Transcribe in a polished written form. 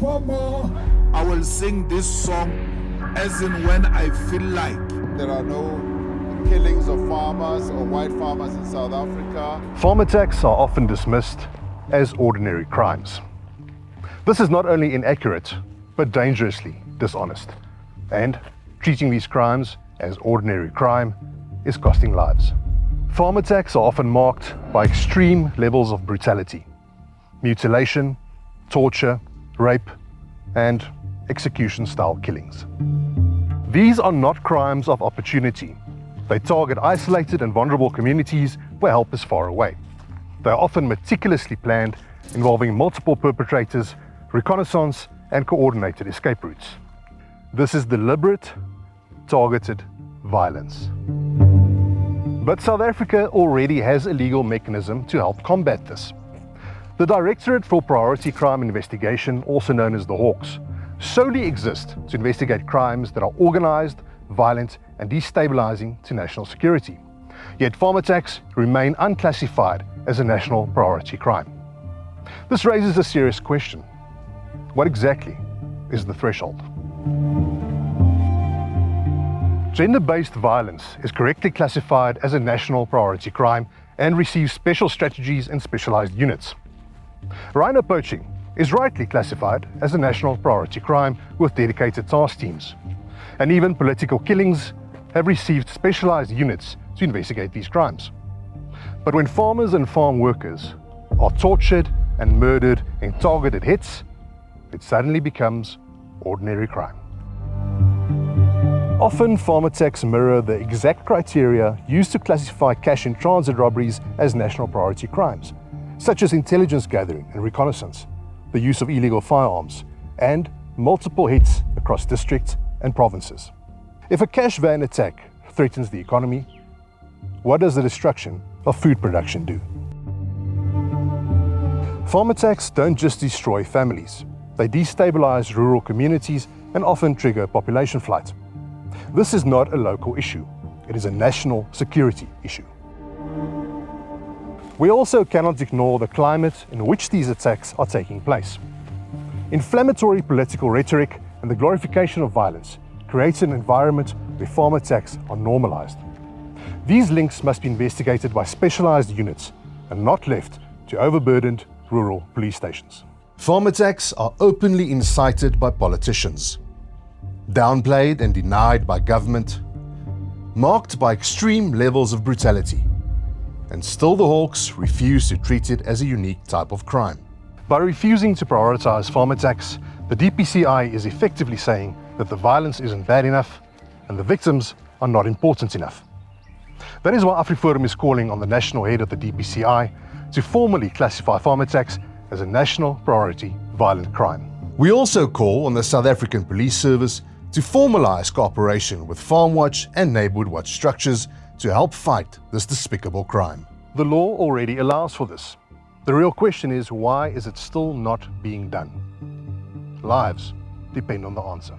for more. I will sing this song as in when I feel like. There are no killings of farmers or white farmers in South Africa. Farm attacks are often dismissed as ordinary crimes. This is not only inaccurate, but dangerously dishonest. And treating these crimes as ordinary crime is costing lives. Farm attacks are often marked by extreme levels of brutality, mutilation, torture, rape, and execution-style killings. These are not crimes of opportunity. They target isolated and vulnerable communities where help is far away. They are often meticulously planned, involving multiple perpetrators, reconnaissance, and coordinated escape routes. This is deliberate, targeted violence. But South Africa already has a legal mechanism to help combat this. The Directorate for Priority Crime Investigation, also known as the Hawks, solely exist to investigate crimes that are organised, violent and destabilising to national security. Yet farm attacks remain unclassified as a national priority crime. This raises a serious question. What exactly is the threshold? Gender-based violence is correctly classified as a national priority crime and receives special strategies and specialised units. Rhino poaching is rightly classified as a national priority crime with dedicated task teams. And even political killings have received specialised units to investigate these crimes. But when farmers and farm workers are tortured and murdered in targeted hits, it suddenly becomes ordinary crime. Often farm attacks mirror the exact criteria used to classify cash-in-transit robberies as national priority crimes, such as intelligence gathering and reconnaissance, the use of illegal firearms, and multiple hits across districts and provinces. If a cash van attack threatens the economy, what does the destruction of food production do? Farm attacks don't just destroy families. They destabilize rural communities and often trigger population flight. This is not a local issue. It is a national security issue. We also cannot ignore the climate in which these attacks are taking place. Inflammatory political rhetoric and the glorification of violence creates an environment where farm attacks are normalized. These links must be investigated by specialized units and not left to overburdened rural police stations. Farm attacks are openly incited by politicians, downplayed and denied by government, marked by extreme levels of brutality. And still the Hawks refuse to treat it as a unique type of crime. By refusing to prioritise farm attacks, the DPCI is effectively saying that the violence isn't bad enough and the victims are not important enough. That is why AfriForum is calling on the national head of the DPCI to formally classify farm attacks as a national priority violent crime. We also call on the South African Police Service to formalise cooperation with Farm Watch and Neighbourhood Watch structures to help fight this despicable crime. The law already allows for this. The real question is, why is it still not being done? Lives depend on the answer.